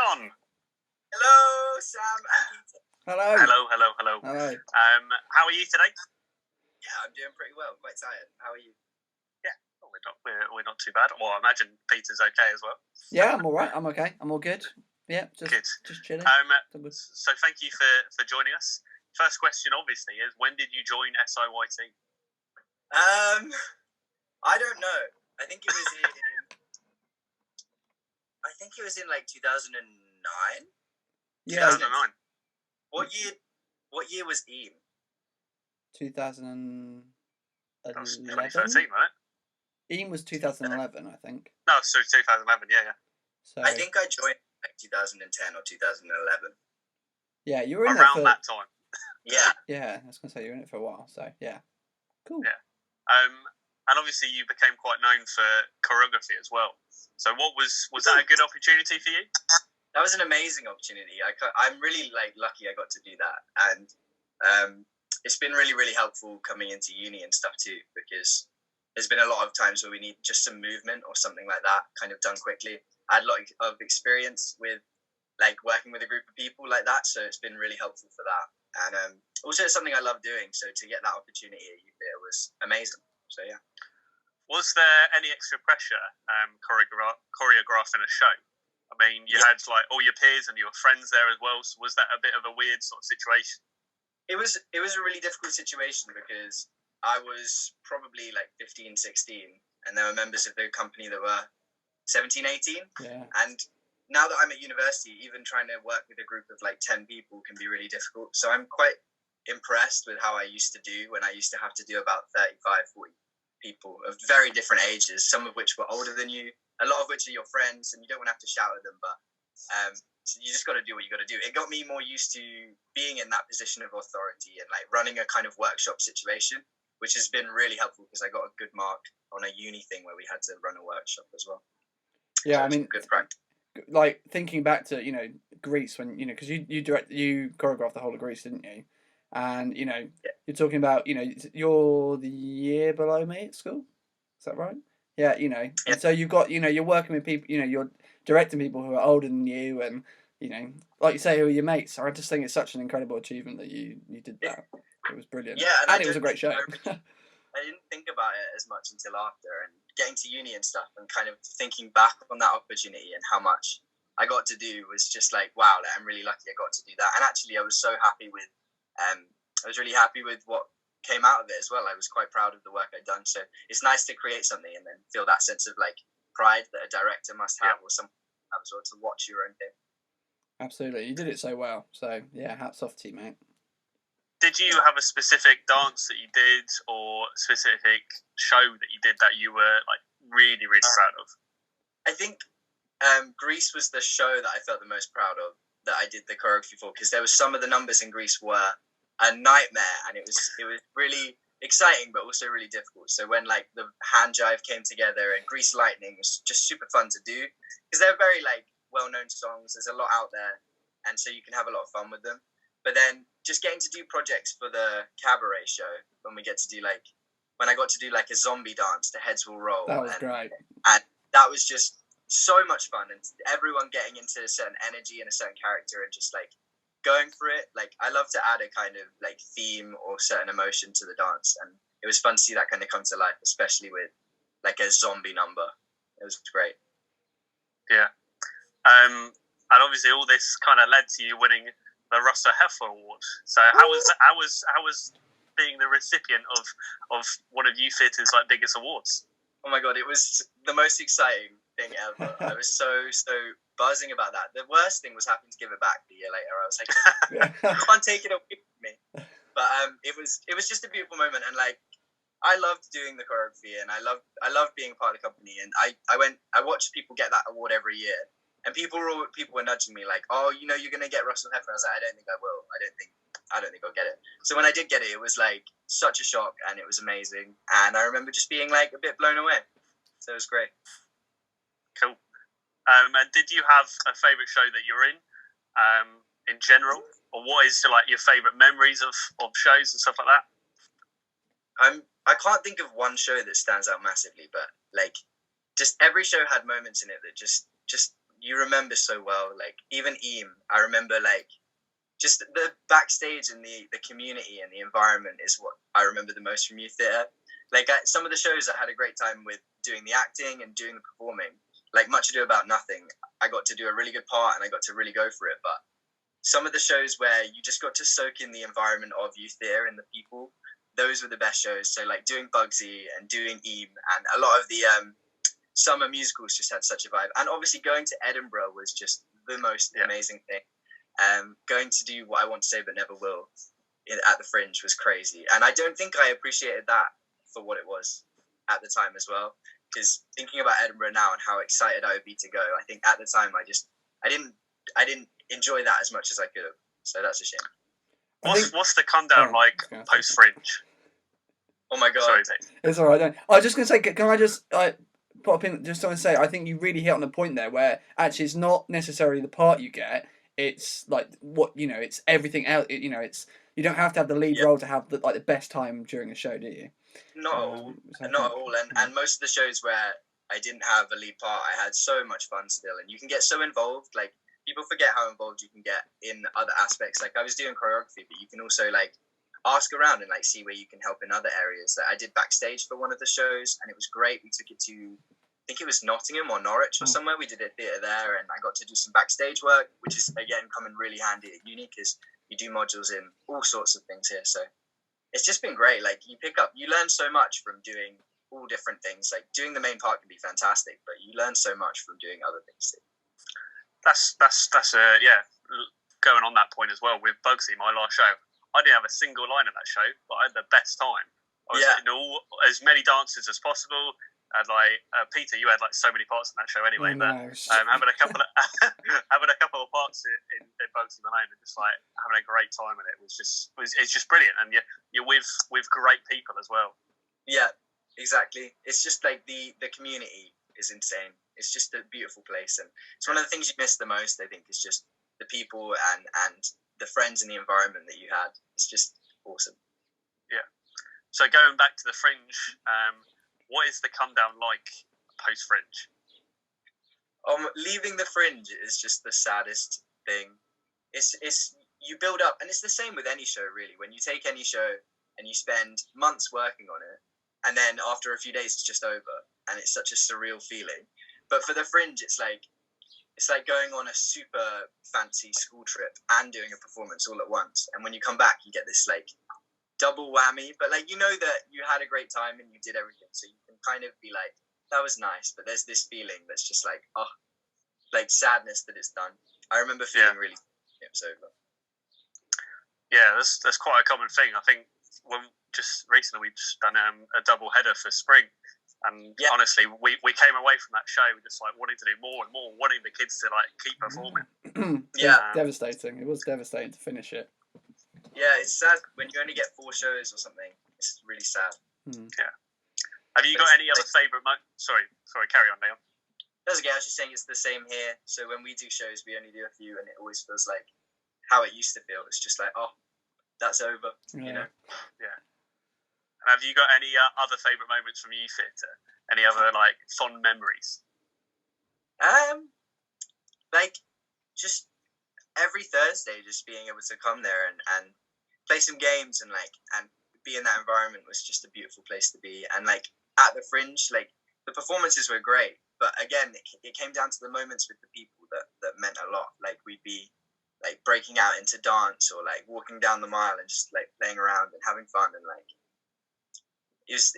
John. Hello, Sam and Peter. Hello. Hello. Hello. How are you today? Yeah, I'm doing pretty well. Quite tired. How are you? Yeah, well, we're not too bad. Well, I imagine Peter's okay as well. Yeah, I'm all right. I'm okay. I'm all good. Yeah, Good. Just chilling. So thank you for joining us. First question, obviously, is when did you join SIYT? I don't know. I think it was in like 2009. Yeah. 2009. What year was EAM? 2011. That was 2013, right? EAM was 2011, I think. No, sorry, 2011. Yeah. So I think I joined like 2010 or 2011. yeah, you were in around there for that time. Yeah. Yeah, I was gonna say you were in it for a while. So yeah, cool. Yeah. And obviously you became quite known for choreography as well. So was that a good opportunity for you? That was an amazing opportunity. I'm really lucky I got to do that, and it's been really, really helpful coming into uni and stuff too, because there's been a lot of times where we need just some movement or something like that kind of done quickly. I had a lot of experience with like working with a group of people like that, so it's been really helpful for that. And also it's something I love doing, so to get that opportunity at Youth Theatre was amazing. So yeah. Was there any extra pressure choreographing a show? I mean, you had like all your peers and your friends there as well. So was that a bit of a weird sort of situation? It was a really difficult situation because I was probably like 15, 16, and there were members of the company that were 17, 18. Yeah. And now that I'm at university, even trying to work with a group of like 10 people can be really difficult. So I'm quite impressed with how I used to do when I used to have to do about 35, 40 people of very different ages, some of which were older than you, a lot of which are your friends, and you don't want to have to shout at them, but so you just got to do what you got to do. It got me more used to being in that position of authority and like running a kind of workshop situation, which has been really helpful because I got a good mark on a uni thing where we had to run a workshop as well. Yeah, so I mean, good practice. Like thinking back to Greece when because you choreographed the whole of Greece, didn't you? And you're talking about you're the year below me at school. Is that right? Yeah, And so you've got you're working with people. You're directing people who are older than you, and like you say, who are your mates. I just think it's such an incredible achievement that you did that. It was brilliant. Yeah, and it was a great show. I didn't think about it as much until after, and getting to uni and stuff, and kind of thinking back on that opportunity and how much I got to do was just like, wow, like, I'm really lucky I got to do that. And actually, I was so happy with, I was really happy with what came out of it as well. I was quite proud of the work I'd done. So it's nice to create something and then feel that sense of like pride that a director must have, or someone as well, to watch your own thing. Absolutely, you did it so well. So yeah, hats off to you, mate. Did you have a specific dance that you did or specific show that you did that you were like really, really proud of? I think Greece was the show that I felt the most proud of that I did the choreography for, because there was some of the numbers in Greece were a nightmare, and it was really exciting but also really difficult. So when like the hand jive came together and Grease Lightning was just super fun to do, because they're very like well-known songs. There's a lot out there, and so you can have a lot of fun with them. But then just getting to do projects for the cabaret show, when I got to do like a zombie dance, the heads will roll. That was great. And that was just so much fun, and everyone getting into a certain energy and a certain character and just like going for it. Like I love to add a kind of like theme or certain emotion to the dance, and it was fun to see that kind of come to life, especially with like a zombie number. It was great. Yeah. And obviously all this kind of led to you winning the Russell Heffer Award. So how was being the recipient of one of Youth Theatre's like biggest awards? Oh my god, it was the most exciting thing ever. I was so buzzing about that. The worst thing was having to give it back the year later. I was like, you can't take it away from me. But it was just a beautiful moment, and like I loved doing the choreography, and I loved being a part of the company. And I watched people get that award every year, and people were nudging me like, oh, you're gonna get Russell Heffer. I was like, I don't think I will. I don't think I'll get it. So when I did get it, it was like such a shock, and it was amazing. And I remember just being like a bit blown away. So it was great. Cool. And did you have a favourite show that you're in general? Or what is like your favourite memories of shows and stuff like that? I can't think of one show that stands out massively, but like just every show had moments in it that just you remember so well. Like even I remember like just the backstage and the community and the environment is what I remember the most from youth theatre. Like some of the shows I had a great time with doing the acting and doing the performing. Like Much Ado About Nothing, I got to do a really good part and I got to really go for it. But some of the shows where you just got to soak in the environment of youth theatre and the people, those were the best shows. So like doing Bugsy and doing and a lot of the summer musicals just had such a vibe. And obviously going to Edinburgh was just the most amazing thing. Going to do What I Want to Say But Never Will at the Fringe was crazy. And I don't think I appreciated that for what it was at the time as well. Because thinking about Edinburgh now and how excited I would be to go, I think at the time I didn't enjoy that as much as I could have. So that's a shame. What's the come down like post Fringe? Oh my god! Sorry, mate. It's all right. I was just gonna say, can I just pop in just to say, I think you really hit on the point there, where actually it's not necessarily the part you get. It's like what it's everything else. It's you don't have to have the lead role to have the best time during a show, do you? Not at all. Not at all. And most of the shows where I didn't have a lead part, I had so much fun still. And you can get so involved. Like people forget how involved you can get in other aspects. Like I was doing choreography, but you can also like ask around and like see where you can help in other areas. Like I did backstage for one of the shows, and it was great. We took it to, I think it was Nottingham or Norwich or somewhere. We did a theatre there, and I got to do some backstage work, which is again coming really handy at uni because you do modules in all sorts of things here. So it's just been great. Like you learn so much from doing all different things. Like doing the main part can be fantastic, but you learn so much from doing other things too. That's going on that point as well with Bugsy, my last show. I didn't have a single line in that show, but I had the best time. I was in as many dances as possible. And Peter, you had so many parts in that show anyway. But having a couple of parts in Bugsy Malone and just having a great time in it it's just brilliant. And you're with great people as well. Yeah, exactly. It's just like the community is insane. It's just a beautiful place, and it's one of the things you miss the most. I think is just the people and the friends and the environment that you had. It's just awesome. Yeah. So going back to the Fringe, what is the come down like post Fringe? Leaving the Fringe is just the saddest thing. It's you build up, and it's the same with any show really. When you take any show and you spend months working on it, and then after a few days it's just over, and it's such a surreal feeling. But for the Fringe, it's like going on a super fancy school trip and doing a performance all at once. And when you come back, you get this double whammy. But that you had a great time and you did everything, so you can kind of be like, that was nice. But there's this feeling that's just sadness that it's done. I remember feeling really it was over. Yeah, that's quite a common thing. I think when just recently we've just done a double header for spring. And honestly, we came away from that show just wanting to do more and more, wanting the kids to keep performing. Devastating. It was devastating to finish it. Yeah, it's sad when you only get 4 shows or something. It's really sad. Yeah. Have you got any other favourite Sorry, carry on, Leon. That's okay. I was just saying it's the same here. So when we do shows, we only do a few, and it always feels like how it used to feel. It's just that's over. Yeah. And have you got any other favourite moments from youth theatre? Any other fond memories? Just every Thursday, just being able to come there and play some games and be in that environment was just a beautiful place to be. And at the Fringe, the performances were great, but again, it came down to the moments with the people that meant a lot. We'd be breaking out into dance or walking down the mile and just playing around and having fun and It's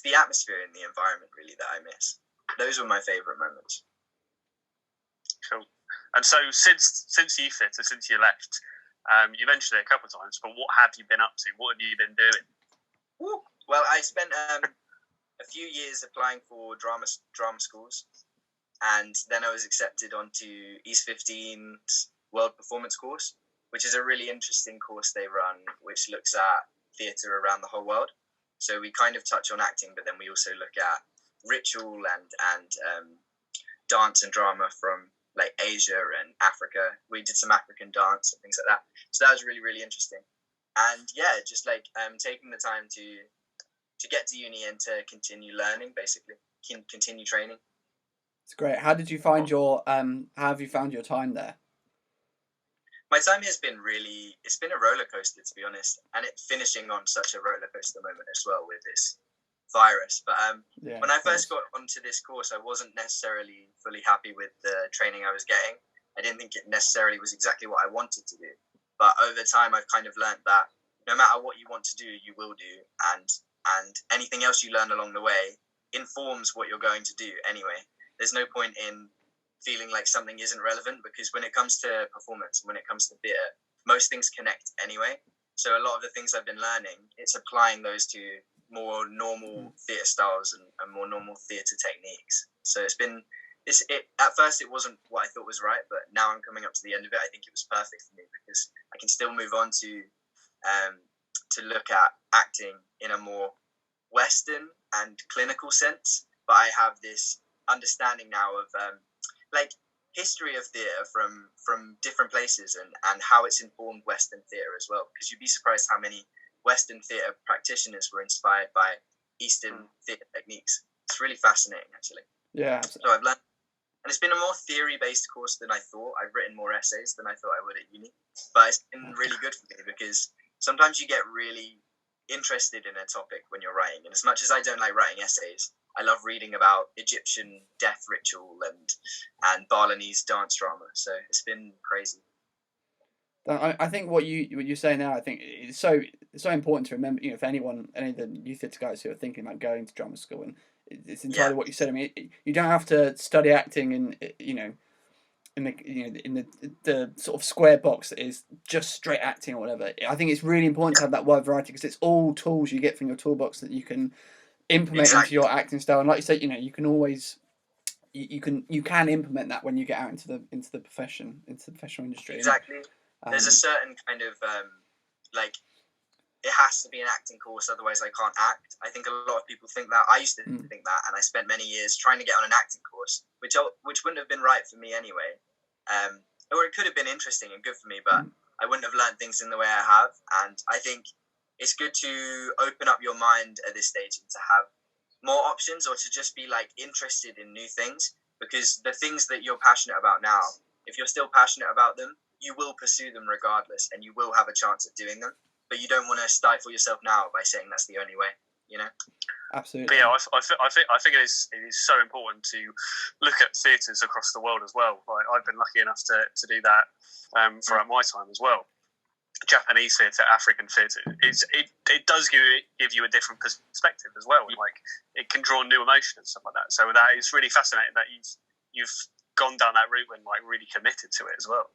the atmosphere and the environment really that I miss. Those were my favourite moments. Cool. And so since youth theatre, since you left, you mentioned it a couple of times, but what have you been up to? What have you been doing? Well, I spent a few years applying for drama schools, and then I was accepted onto East 15's World Performance course, which is a really interesting course they run, which looks at theatre around the whole world. So we kind of touch on acting, but then we also look at ritual and dance and drama from Asia and Africa. We did some African dance and things like that. So that was really, really interesting. And yeah, just taking the time to get to uni and to continue learning, basically, continue training. It's great. How did you find your how have you found your time there? My time has been it's been a roller coaster, to be honest, and it finishing on such a roller coaster moment as well with this virus. But when I first got onto this course, I wasn't necessarily fully happy with the training I was getting. I didn't think it necessarily was exactly what I wanted to do. But over time, I've kind of learned that no matter what you want to do, you will do, and anything else you learn along the way informs what you're going to do anyway. There's no point in feeling like something isn't relevant, because when it comes to performance, when it comes to theatre, most things connect anyway. So a lot of the things I've been learning, it's applying those to more normal theatre styles and more normal theatre techniques. So at first it wasn't what I thought was right, but now I'm coming up to the end of it. I think it was perfect for me, because I can still move on to look at acting in a more Western and clinical sense. But I have this understanding now of like history of theatre from different places and how it's informed Western theatre as well. Because you'd be surprised how many Western theatre practitioners were inspired by Eastern theatre techniques. It's really fascinating, actually. Yeah. So I've learned, and it's been a more theory-based course than I thought. I've written more essays than I thought I would at uni, but it's been really good for me, because sometimes you get really interested in a topic when you're writing. And as much as I don't like writing essays, I love reading about Egyptian death ritual and Balinese dance drama. So it's been crazy. I think what you say now, I think it's so important to remember. You know, for any of the youth theatre guys who are thinking about going to drama school, and it's entirely what you said. I mean, you don't have to study acting in the sort of square box that is just straight acting or whatever. I think it's really important to have that wide variety, because it's all tools you get from your toolbox that you can implement into your acting style. And like you said, you can always you can implement that when you get out into the professional industry. Exactly. There's a certain kind of like, it has to be an acting course, otherwise I can't act. I think a lot of people think that. I used to think that, and I spent many years trying to get on an acting course, which wouldn't have been right for me anyway. Or it could have been interesting and good for me, but I wouldn't have learned things in the way I have. And I think it's good to open up your mind at this stage and to have more options, or to just be like interested in new things, because the things that you're passionate about now, if you're still passionate about them, you will pursue them regardless, and you will have a chance at doing them. But you don't want to stifle yourself now by saying that's the only way, Absolutely. But yeah, I think it is so important to look at theatres across the world as well. Like, I've been lucky enough to do that throughout my time as well. Japanese theatre, African theatre, it does give you a different perspective as well. Like, it can draw new emotion and stuff like that. So that is really fascinating that you've gone down that route and like really committed to it as well.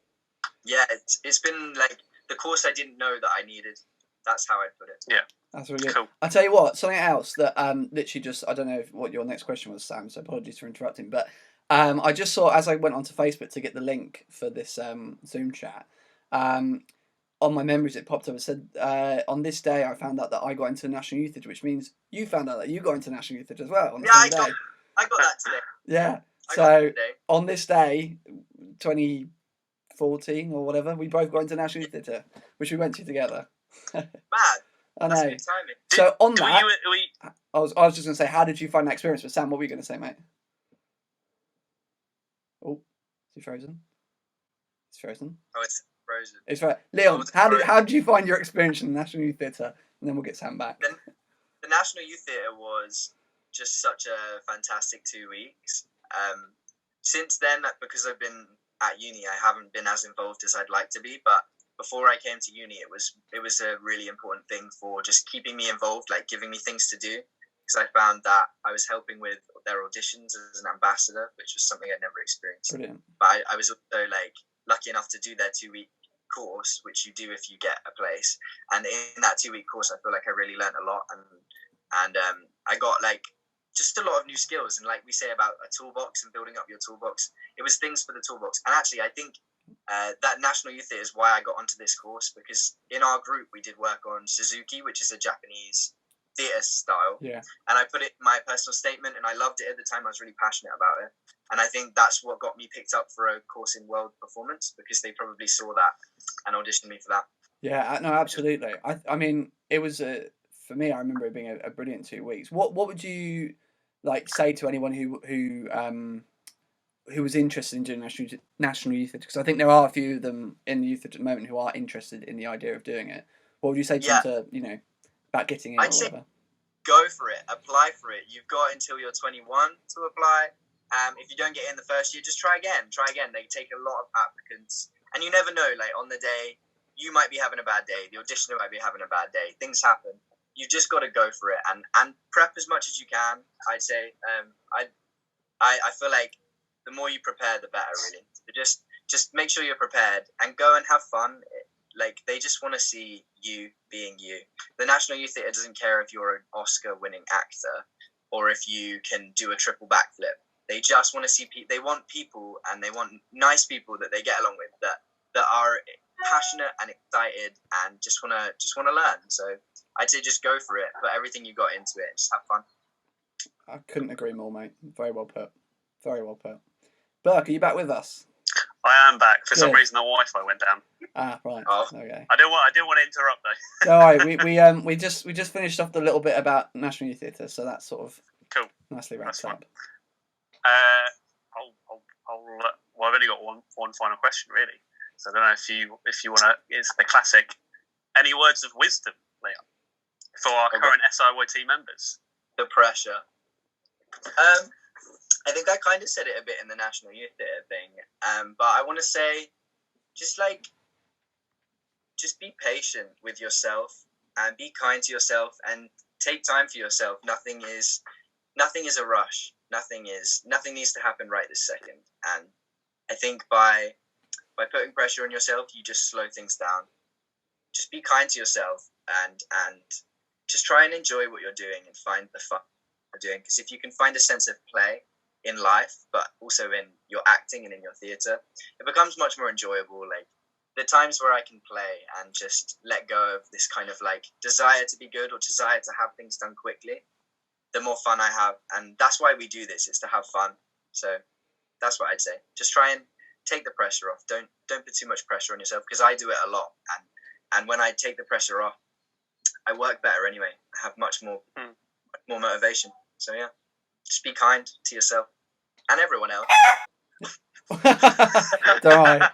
Yeah, it's been like the course I didn't know that I needed. That's how I put it. Yeah, that's really good. Cool. I'll tell you what, something else that literally just, I don't know what your next question was, Sam, so apologies for interrupting, but I just saw, as I went onto Facebook to get the link for this Zoom chat, on my memories it popped up and said, on this day I found out that I got into National Youth Theatre, which means you found out that you got into National Youth Theatre as well on the same day. I got that today. Yeah, so on this day, 2014 or whatever, we both got into National Youth Theatre, which we went to together. Mad. I know. That's good timing. So on that, I was just going to say, how did you find that experience? But Sam, what were you going to say, mate? Oh, is he frozen? It's frozen. Oh, it's frozen. It's right. Leon, how did you find your experience in the National Youth Theatre? And then we'll get Sam back. The National Youth Theatre was just such a fantastic 2 weeks. Since then, because I've been at uni, I haven't been as involved as I'd like to be, but before I came to uni, it was a really important thing for just keeping me involved, like giving me things to do, because I found that I was helping with their auditions as an ambassador, which was something I'd never experienced. Brilliant. But I was also like lucky enough to do their 2 week course, which you do if you get a place. And in that 2 week course, I feel like I really learned a lot, and I got like just a lot of new skills. And like we say about a toolbox and building up your toolbox, it was things for the toolbox. And actually, I think that National Youth Theatre is why I got onto this course, because in our group we did work on Suzuki, which is a Japanese theatre style. Yeah. And I put it in my personal statement, and I loved it at the time. I was really passionate about it, and I think that's what got me picked up for a course in world performance, because they probably saw that and auditioned me for that. Yeah, no, absolutely. I mean, it was for me, I remember it being a brilliant 2 weeks. What would you like say to anyone who who was interested in doing national youth theatre? Because I think there are a few of them in the youth theatre at the moment who are interested in the idea of doing it. What would you say to them to, about getting in or whatever? Go for it. Apply for it. You've got until you're 21 to apply. If you don't get in the first year, just try again. They take a lot of applicants, and you never know. Like on the day, you might be having a bad day. The auditioner might be having a bad day. Things happen. You've just got to go for it and prep as much as you can. I'd say. I feel like the more you prepare, the better. Really. So just make sure you're prepared and go and have fun. Like they just want to see you being you. The National Youth Theatre doesn't care if you're an Oscar-winning actor or if you can do a triple backflip. They just want to see they want people, and they want nice people that they get along with that are passionate and excited and just wanna learn. So I'd say just go for it. Put everything you got into it. Just have fun. I couldn't agree more, mate. Very well put. Very well put. Burke, are you back with us? I am back. For some reason, the Wi-Fi went down. Ah, right. Oh. Okay. I didn't want to interrupt though. All right. We just finished off the little bit about National Youth Theatre, so that's sort of cool. Nicely wrapped up. Well, I've only got one final question really. So I don't know if you want to. It's the classic. Any words of wisdom, Leon, for our current SIYT members? The pressure. I think I kind of said it a bit in the National Youth Theatre thing, but I want to say, just be patient with yourself and be kind to yourself and take time for yourself. Nothing is a rush. Nothing needs to happen right this second. And I think by putting pressure on yourself, you just slow things down. Just be kind to yourself and just try and enjoy what you're doing and find the fun you're doing. Because if you can find a sense of play in life, but also in your acting and in your theatre, it becomes much more enjoyable. Like the times where I can play and just let go of this kind of like desire to be good or desire to have things done quickly, the more fun I have. And that's why we do this, is to have fun. So that's what I'd say. Just try and take the pressure off. Don't put too much pressure on yourself, because I do it a lot. And when I take the pressure off, I work better anyway. I have much more motivation. So yeah, just be kind to yourself and everyone else. Don't I?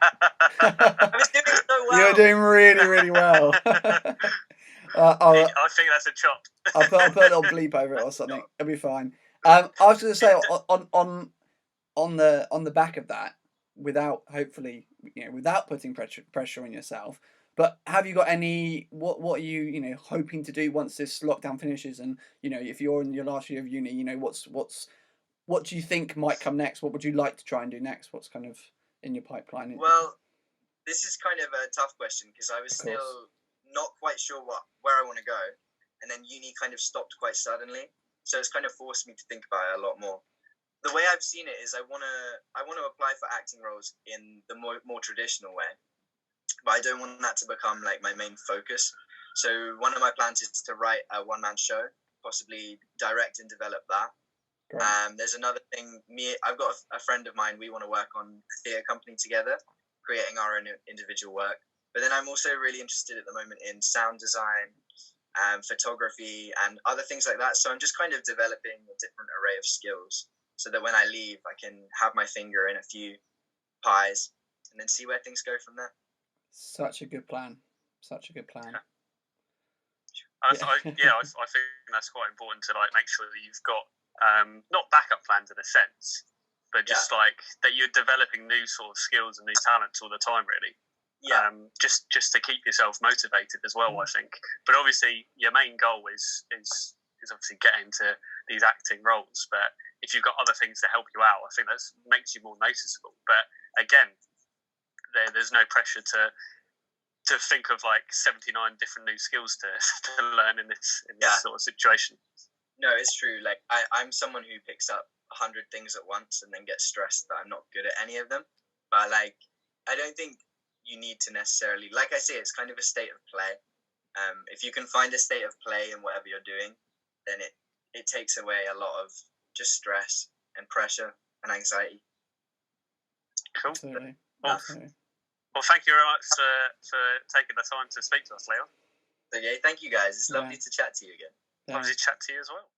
I was doing so well. You're doing really, really well. I think that's a chop. I'll put a little bleep over it or something. It'll be fine. I was going to say on the back of that, without putting pressure on yourself. But have you got any? What are you hoping to do once this lockdown finishes? And if you're in your last year of uni, what do you think might come next? What would you like to try and do next? What's kind of in your pipeline? Well, this is kind of a tough question, because I was still not quite sure where I want to go, and then uni kind of stopped quite suddenly, so it's kind of forced me to think about it a lot more. The way I've seen it is I want to apply for acting roles in the more traditional way, but I don't want that to become like my main focus. So one of my plans is to write a one-man show, possibly direct and develop that. There's another thing. I've got a friend of mine. We want to work on a theatre company together, creating our own individual work. But then I'm also really interested at the moment in sound design, photography, and other things like that. So I'm just kind of developing a different array of skills, so that when I leave, I can have my finger in a few pies and then see where things go from there. Such a good plan. Such a good plan. I think that's quite important to make sure that you've got not backup plans in a sense, but just that you're developing new sort of skills and new talents all the time, really. Yeah. Just to keep yourself motivated as well, I think. But obviously, your main goal is obviously getting to these acting roles. But if you've got other things to help you out, I think that makes you more noticeable. But again, there's no pressure to think of 79 different new skills to learn in this sort of situation. No, it's true. I'm someone who picks up 100 things at once and then gets stressed that I'm not good at any of them. But I don't think you need to necessarily, like I say, it's kind of a state of play. If you can find a state of play in whatever you're doing, then it takes away a lot of just stress and pressure and anxiety. Cool. Absolutely. Well, thank you very much for taking the time to speak to us, Leon. Okay, thank you guys. It's lovely to chat to you again. Lovely to chat to you as well.